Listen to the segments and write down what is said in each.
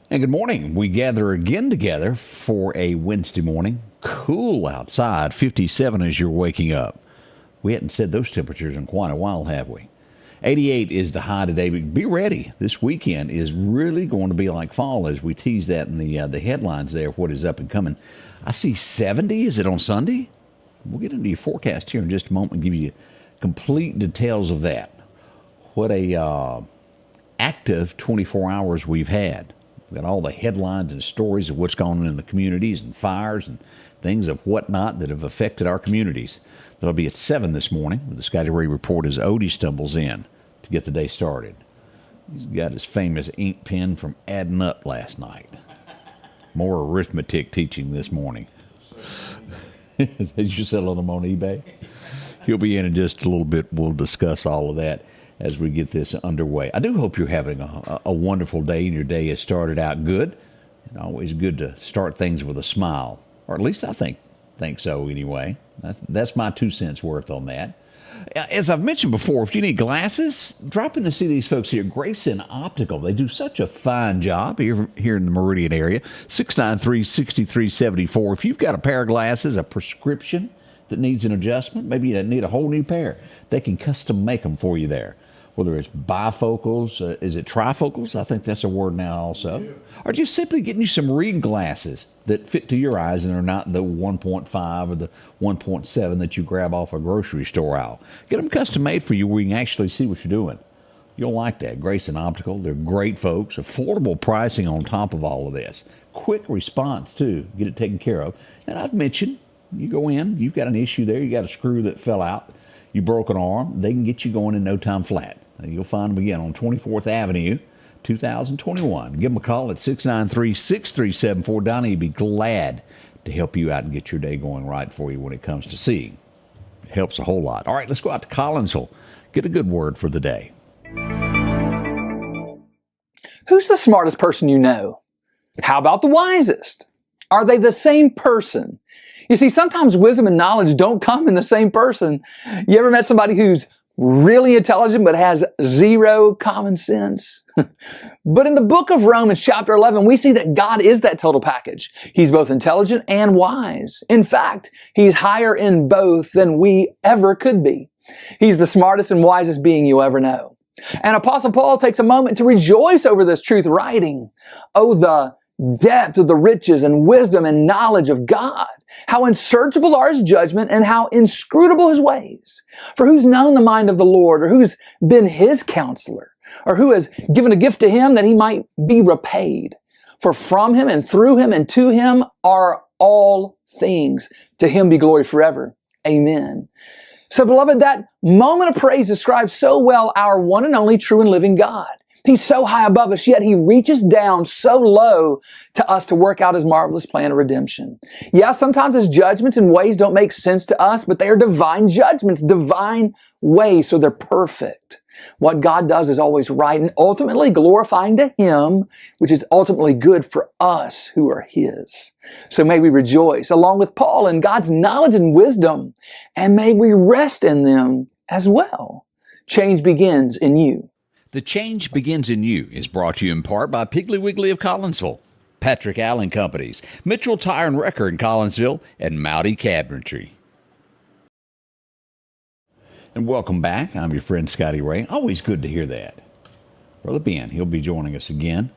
And good morning. We gather again together for a Wednesday morning. Cool outside, 57 as you're waking up. We hadn't said those temperatures in quite a while, have we? 88 is the high today, but be ready. This weekend is really going to be like fall, as we teased that in the headlines there, what is up and coming. I see 70. Is it on Sunday? We'll get into your forecast here in just a moment and give you complete details of that. What a active 24 hours we've had. We've got all the headlines and stories of what's going on in the communities and fires and things of whatnot that have affected our communities. That'll be at 7 this morning with the Scotty Ray Report as Odie stumbles in to get the day started. He's got his famous ink pen from adding up last night. More arithmetic teaching this morning. Did you settle them on eBay? He'll be in just a little bit. We'll discuss all of that as we get this underway. I do hope you're having a wonderful day and your day has started out good. And always good to start things with a smile, or at least I think so anyway. That's my 2 cents worth on that. As I've mentioned before, if you need glasses, drop in to see these folks here, Grayson Optical. They do such a fine job here in the Meridian area. 693-6374. If you've got a pair of glasses, a prescription that needs an adjustment, maybe you need a whole new pair, they can custom make them for you there. Whether it's bifocals, is it trifocals? I think that's a word now also. Yeah. Or just simply getting you some reading glasses that fit to your eyes and are not the 1.5 or the 1.7 that you grab off a grocery store aisle. Get them custom made for you where you can actually see what you're doing. You'll like that. Grayson Optical, they're great folks. Affordable pricing on top of all of this. Quick response, too. Get it taken care of. And I've mentioned, you go in, you've got an issue there, you got a screw that fell out, you broke an arm, they can get you going in no time flat. You'll find them again on 24th Avenue, 2021. Give them a call at 693-6374. Donnie would be glad to help you out and get your day going right for you when it comes to seeing. It helps a whole lot. All right, let's go out to Collinsville. Get a good word for the day. Who's the smartest person you know? How about the wisest? Are they the same person? You see, sometimes wisdom and knowledge don't come in the same person. You ever met somebody who's really intelligent but has zero common sense? But in the book of Romans chapter 11, we see that God is that total package. He's both intelligent and wise. In fact, He's higher in both than we ever could be. He's the smartest and wisest being you ever know. And Apostle Paul takes a moment to rejoice over this truth, writing, "Oh, the depth of the riches and wisdom and knowledge of God. How unsearchable are His judgment and how inscrutable His ways. For who's known the mind of the Lord, or who's been His counselor, or who has given a gift to Him that He might be repaid? For from Him and through Him and to Him are all things. To Him be glory forever. Amen." So beloved, that moment of praise describes so well our one and only true and living God. He's so high above us, yet He reaches down so low to us to work out His marvelous plan of redemption. Yeah, sometimes His judgments and ways don't make sense to us, but they are divine judgments, divine ways, so they're perfect. What God does is always right and ultimately glorifying to Him, which is ultimately good for us who are His. So may we rejoice along with Paul in God's knowledge and wisdom, and may we rest in them as well. Change begins in you. The Change Begins in You is brought to you in part by Piggly Wiggly of Collinsville, Patrick Allen Companies, Mitchell Tire and Wrecker in Collinsville, and Mowdy Cabinetry. And welcome back. I'm your friend Scotty Ray. Always good to hear that. Brother Ben, he'll be joining us again.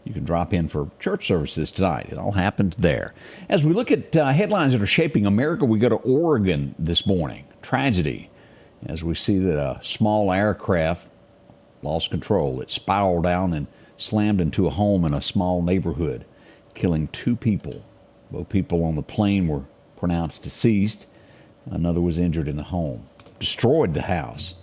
You can drop in for church services tonight. It all happens there. As we look at headlines that are shaping America, we go to Oregon this morning. Tragedy. As we see that a small aircraft lost control. It spiraled down and slammed into a home in a small neighborhood, killing 2 people. Both people on the plane were pronounced deceased. Another was injured in the home. Destroyed the house.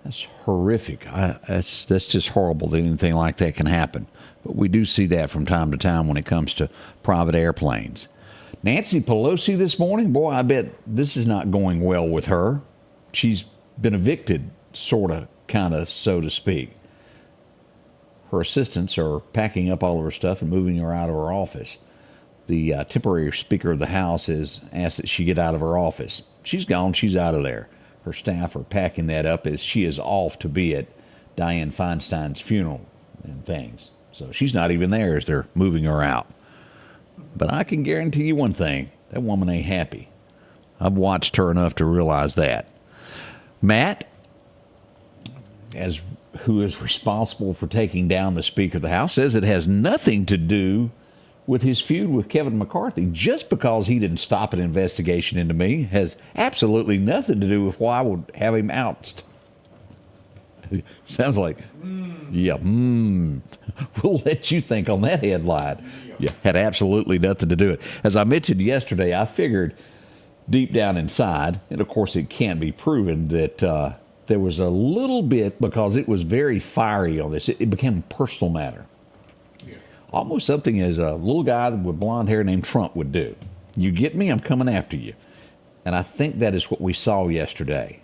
That's horrific. That's just horrible that anything like that can happen. But we do see that from time to time when it comes to private airplanes. Nancy Pelosi this morning, boy, I bet this is not going well with her. She's been evicted, sort of, kind of, so to speak. Her assistants are packing up all of her stuff and moving her out of her office. The temporary Speaker of the House has asked that she get out of her office. She's gone. She's out of there. Her staff are packing that up as she is off to be at Dianne Feinstein's funeral and things. So she's not even there as they're moving her out. But I can guarantee you one thing, that woman ain't happy. I've watched her enough to realize that. Matt, who is responsible for taking down the Speaker of the House, says it has nothing to do with his feud with Kevin McCarthy. Just because he didn't stop an investigation into me has absolutely nothing to do with why I would have him ousted. Sounds like, we'll let you think on that headline. Yeah, had absolutely nothing to do with it. As I mentioned yesterday, I figured deep down inside, and of course it can't be proven, that there was a little bit, because it was very fiery on this, it became a personal matter. Yeah. Almost something as a little guy with blonde hair named Trump would do. You get me, I'm coming after you. And I think that is what we saw yesterday.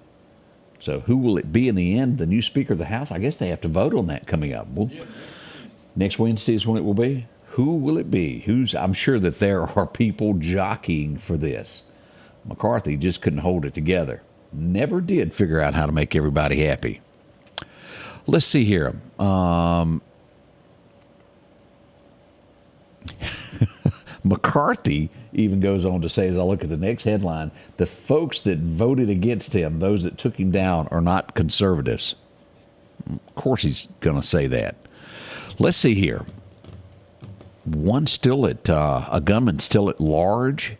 So who will it be in the end? The new Speaker of the House? I guess they have to vote on that coming up. Well, next Wednesday is when it will be. Who will it be? I'm sure that there are people jockeying for this. McCarthy just couldn't hold it together. Never did figure out how to make everybody happy. Let's see here. McCarthy even goes on to say, as I look at the next headline, the folks that voted against him, those that took him down, are not conservatives. Of course he's going to say that. Let's see here. A gunman still at large.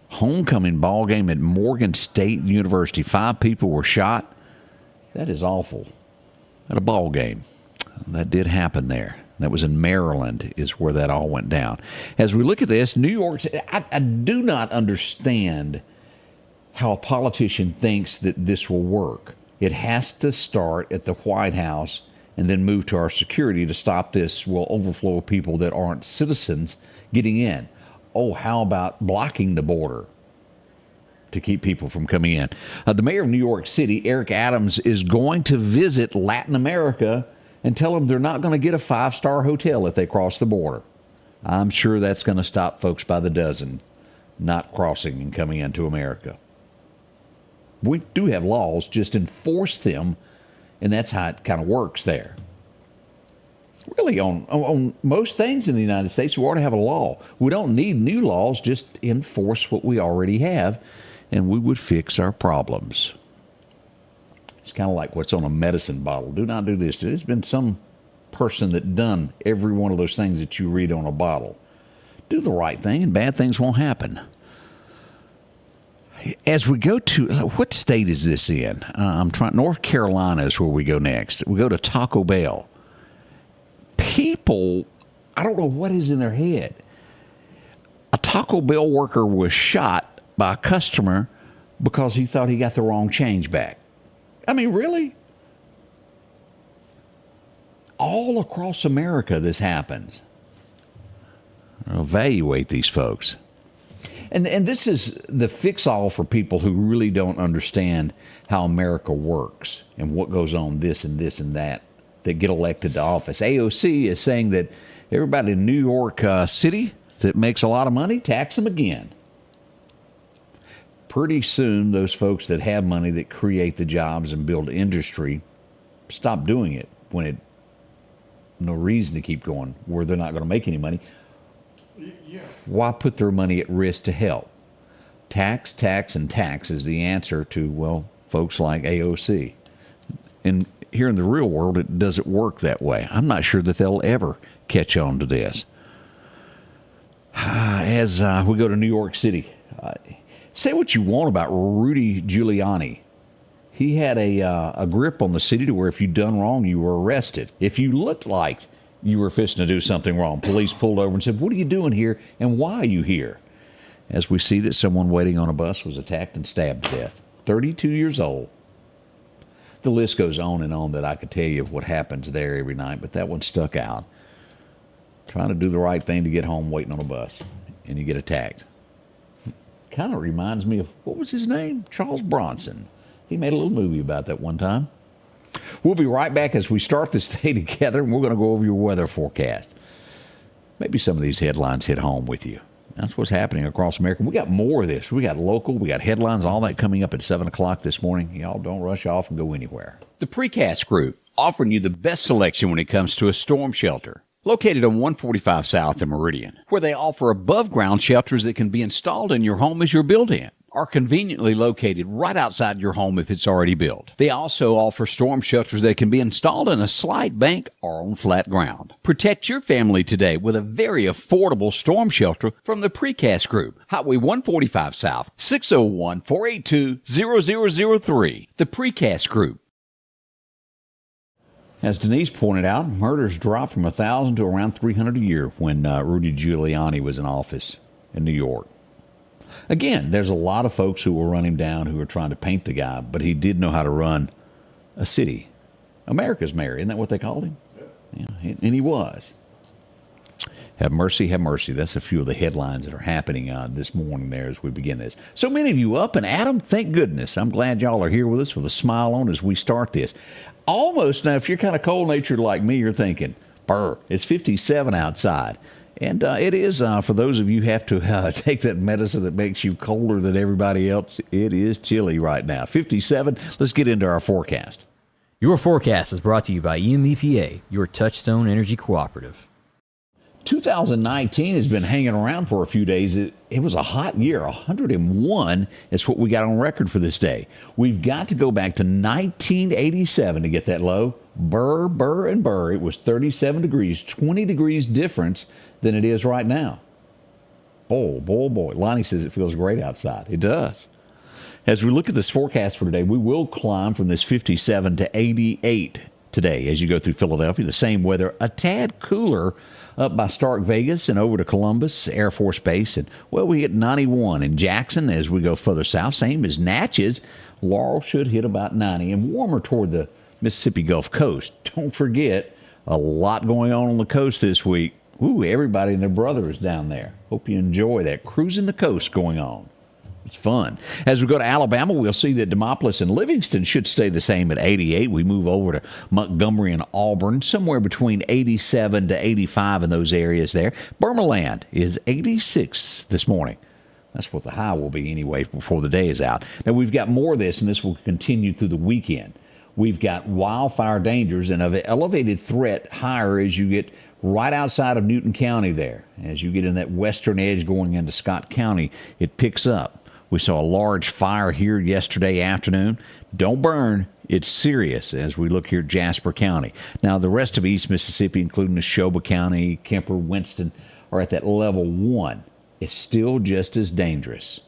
Homecoming ball game at Morgan State University. 5 people were shot. That is awful. At a ball game. That did happen there. That was in Maryland, is where that all went down. As we look at this, New York, I do not understand how a politician thinks that this will work. It has to start at the White House and then move to our security to stop this overflow of people that aren't citizens getting in. Oh, how about blocking the border to keep people from coming in? The mayor of New York City, Eric Adams, is going to visit Latin America and tell them they're not going to get a 5-star hotel if they cross the border. I'm sure that's going to stop folks by the dozen not crossing and coming into America. We do have laws, just enforce them, and that's how it kind of works there. Really, on most things in the United States, we ought to have a law. We don't need new laws, just enforce what we already have, and we would fix our problems. It's kind of like what's on a medicine bottle. Do not do this. There's been some person that done every one of those things that you read on a bottle. Do the right thing, and bad things won't happen. As we go to, what state is this in? North Carolina is where we go next. We go to Taco Bell. People, I don't know what is in their head. A Taco Bell worker was shot by a customer because he thought he got the wrong change back. I mean, really? All across America this happens. Evaluate these folks. And this is the fix-all for people who really don't understand how America works and what goes on this and that get elected to office. AOC is saying that everybody in New York City that makes a lot of money, tax them again. Pretty soon, those folks that have money that create the jobs and build industry stop doing it when it no reason to keep going where they're not going to make any money. Yeah. Why put their money at risk to help? Tax, and tax is the answer to, folks like AOC. And here in the real world, it doesn't work that way. I'm not sure that they'll ever catch on to this. As we go to New York City, say what you want about Rudy Giuliani. He had a grip on the city to where if you'd done wrong, you were arrested. If you looked like you were fixing to do something wrong, police pulled over and said, "What are you doing here, and why are you here?" As we see that someone waiting on a bus was attacked and stabbed to death. 32 years old. The list goes on and on that I could tell you of what happens there every night, but that one stuck out. Trying to do the right thing to get home, waiting on a bus, and you get attacked. Kind of reminds me of, what was his name? Charles Bronson. He made a little movie about that one time. We'll be right back as we start this day together, and we're going to go over your weather forecast. Maybe some of these headlines hit home with you. That's what's happening across America. We got more of this. We got local, we got headlines, all that coming up at 7 o'clock this morning. Y'all don't rush off and go anywhere. The Precast Group, offering you the best selection when it comes to a storm shelter. Located on 145 South in Meridian, where they offer above-ground shelters that can be installed in your home as you're built-in, or conveniently located right outside your home if it's already built. They also offer storm shelters that can be installed in a slight bank or on flat ground. Protect your family today with a very affordable storm shelter from the Precast Group. Highway 145 South, 601-482-0003. The Precast Group. As Denise pointed out, murders dropped from 1,000 to around 300 a year when Rudy Giuliani was in office in New York. Again, there's a lot of folks who will run him down who are trying to paint the guy, but he did know how to run a city. America's mayor, isn't that what they called him? Yeah, and he was. Have mercy, have mercy. That's a few of the headlines that are happening this morning there as we begin this. So many of you up, and Adam, thank goodness. I'm glad y'all are here with us with a smile on as we start this. Almost now, if you're kind of cold-natured like me, you're thinking, brr, it's 57 outside. And it is, for those of you who have to take that medicine that makes you colder than everybody else, it is chilly right now. 57, let's get into our forecast. Your forecast is brought to you by EMEPA, your Touchstone Energy Cooperative. 2019 has been hanging around for a few days. It was a hot year. 101 is what we got on record for this day. We've got to go back to 1987 to get that low. Burr, burr, and burr. It was 37 degrees, 20 degrees difference than it is right now. Boy, boy, boy. Lonnie says it feels great outside. It does. As we look at this forecast for today, we will climb from this 57 to 88 today as you go through Philadelphia. The same weather, a tad cooler up by Stark Vegas and over to Columbus Air Force Base. And, well, we hit 91 in Jackson as we go further south. Same as Natchez. Laurel should hit about 90 and warmer toward the Mississippi Gulf Coast. Don't forget, a lot going on the coast this week. Ooh, everybody and their brother is down there. Hope you enjoy that. Cruising the coast going on. It's fun. As we go to Alabama, we'll see that Demopolis and Livingston should stay the same at 88. We move over to Montgomery and Auburn, somewhere between 87 to 85 in those areas there. Burmaland is 86 this morning. That's what the high will be anyway before the day is out. Now, we've got more of this, and this will continue through the weekend. We've got wildfire dangers and an elevated threat higher as you get right outside of Newton County there. As you get in that western edge going into Scott County, it picks up. We saw a large fire here yesterday afternoon. Don't burn. It's serious as we look here at Jasper County. Now, the rest of East Mississippi, including Neshoba County, Kemper, Winston, are at that level 1. It's still just as dangerous.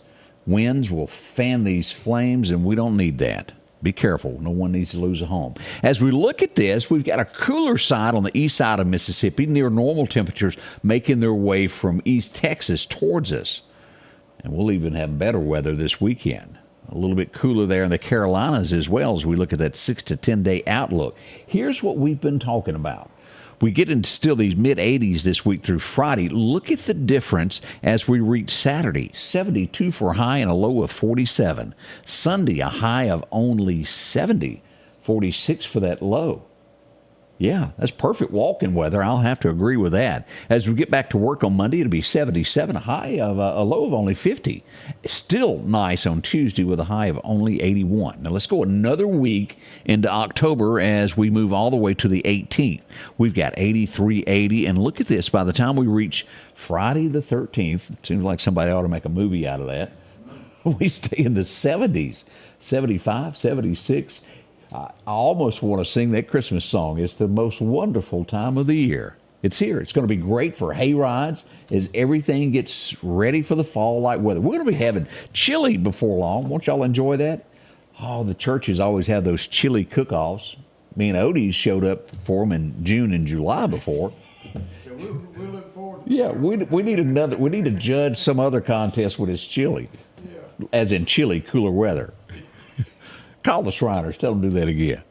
Winds will fan these flames, and we don't need that. Be careful. No one needs to lose a home. As we look at this, we've got a cooler side on the east side of Mississippi, near normal temperatures, making their way from East Texas towards us. And we'll even have better weather this weekend. A little bit cooler there in the Carolinas as well as we look at that 6 to 10 day outlook. Here's what we've been talking about. We get into still these mid-80s this week through Friday. Look at the difference as we reach Saturday. 72 for a high and a low of 47. Sunday, a high of only 70. 46 for that low. Yeah, that's perfect walking weather. I'll have to agree with that. As we get back to work on Monday, it'll be 77, a high of a low of only 50. Still nice on Tuesday with a high of only 81. Now let's go another week into October as we move all the way to the 18th. We've got 83, 80, and look at this. By the time we reach Friday the 13th, it seems like somebody ought to make a movie out of that. We stay in the 70s, 75, 76. I almost want to sing that Christmas song. It's the most wonderful time of the year. It's here. It's going to be great for hay rides as everything gets ready for the fall-like weather. We're going to be having chili before long. Won't y'all enjoy that? Oh, the churches always have those chili cook-offs. Me and Odie showed up for them in June and July before. So we'll look forward to Yeah, we need another. We need to judge some other contest with his chili, as in chilly, cooler weather. Call the Shriners. Tell them to do that again.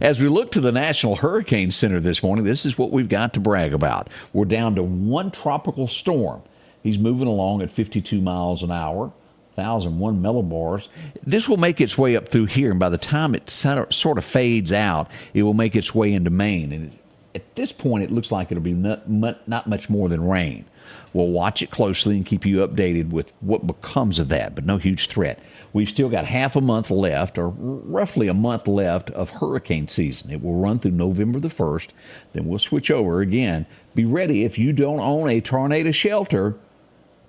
As we look to the National Hurricane Center this morning, this is what we've got to brag about. We're down to one tropical storm. He's moving along at 52 miles an hour, 1,001 millibars. This will make its way up through here, and by the time it sort of fades out, it will make its way into Maine. And At this point, it looks like it'll be not much more than rain. We'll watch it closely and keep you updated with what becomes of that, but no huge threat. We've still got half a month left, or roughly a month left, of hurricane season. It will run through November the 1st. Then we'll switch over again. Be ready. If you don't own a tornado shelter,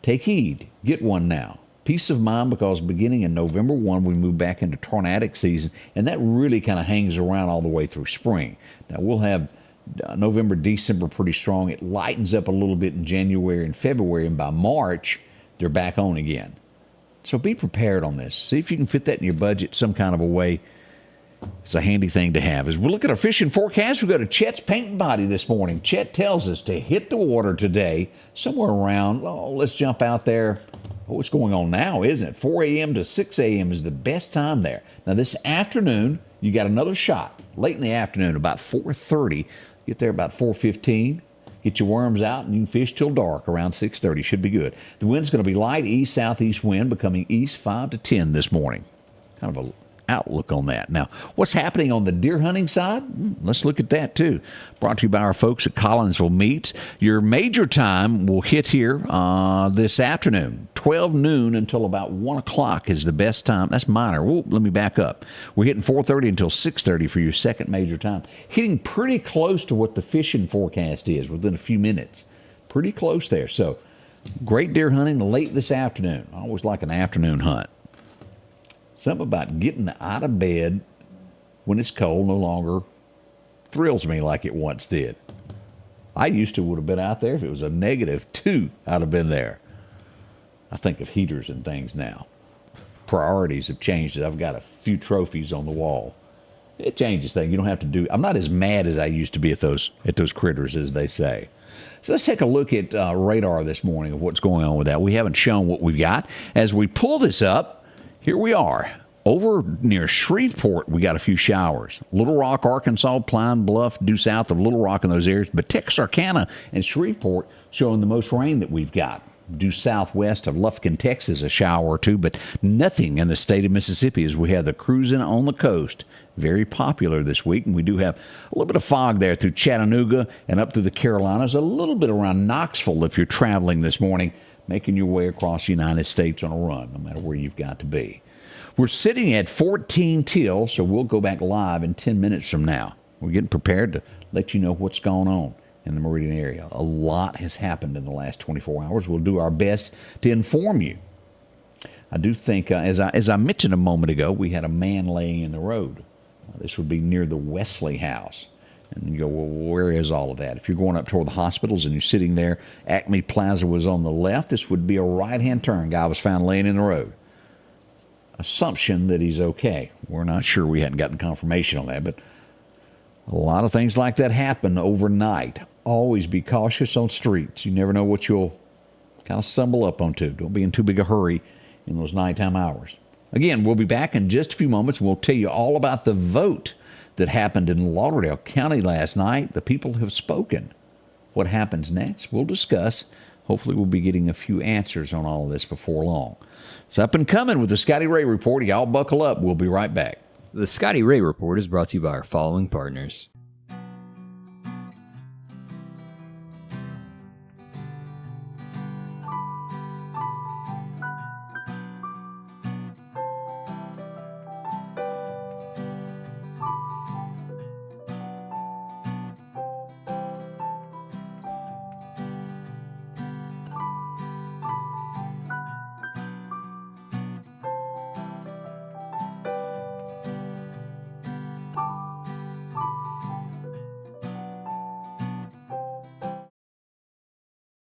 take heed. Get one now. Peace of mind, because beginning in November 1, we move back into tornadic season, and that really kind of hangs around all the way through spring. Now, we'll have November, December pretty strong. It lightens up a little bit in January and February, and by March, they're back on again. So be prepared on this. See if you can fit that in your budget some kind of a way. It's a handy thing to have. As we look at our fishing forecast, we go to Chet's Paint and Body this morning. Chet tells us to hit the water today somewhere around, let's jump out there. Oh, it's going on now, isn't it? 4 a.m. to 6 a.m. is the best time there. Now, this afternoon, you got another shot. Late in the afternoon, about 4:30. Get there about 4:15. Get your worms out, and you can fish till dark around 6:30. Should be good. The wind's going to be light east-southeast wind, becoming east 5 to 10 this morning. Kind of a outlook on that. Now, what's happening on the deer hunting side? Let's look at that too. Brought to you by our folks at Collinsville Meats. Your major time will hit here this afternoon. 12 noon until about 1 o'clock is the best time. That's minor. Whoa, let me back up. We're hitting 4:30 until 6:30 for your second major time. Hitting pretty close to what the fishing forecast is within a few minutes. Pretty close there. So, great deer hunting late this afternoon. I always like an afternoon hunt. Something about getting out of bed when it's cold no longer thrills me like it once did. I used to would have been out there if it was a -2. I'd have been there. I think of heaters and things now. Priorities have changed. I've got a few trophies on the wall. It changes things. You don't have to do. I'm not as mad as I used to be at those critters, as they say. So let's take a look at radar this morning of what's going on with that. We haven't shown what we've got. As we pull this up, here we are. Over near Shreveport, we got a few showers. Little Rock, Arkansas, Pine Bluff, due south of Little Rock in those areas. But Texarkana and Shreveport showing the most rain that we've got. Due southwest of Lufkin, Texas, a shower or two, but nothing in the state of Mississippi as we have the cruising on the coast. Very popular this week, and we do have a little bit of fog there through Chattanooga and up through the Carolinas, a little bit around Knoxville if you're traveling this morning, making your way across the United States on a run, no matter where you've got to be. We're sitting at 14 till, so we'll go back live in 10 minutes from now. We're getting prepared to let you know what's going on in the Meridian area. A lot has happened in the last 24 hours. We'll do our best to inform you. I do think, as I mentioned a moment ago, we had a man laying in the road. This would be near the Wesley House. And you go, well, where is all of that? If you're going up toward the hospitals and you're sitting there, Acme Plaza was on the left. This would be a right-hand turn. Guy was found laying in the road. Assumption that he's okay. We're not sure. We hadn't gotten confirmation on that, but a lot of things like that happen overnight. Always be cautious on streets. You never know what you'll kind of stumble up onto. Don't be in too big a hurry in those nighttime hours. Again, we'll be back in just a few moments, and we'll tell you all about the vote that happened in Lauderdale County last night. The people have spoken. What happens next, we'll discuss. Hopefully we'll be getting a few answers on all of this before long. It's up and coming with the Scotty Ray Report. Y'all buckle up. We'll be right back. The Scotty Ray Report is brought to you by our following partners.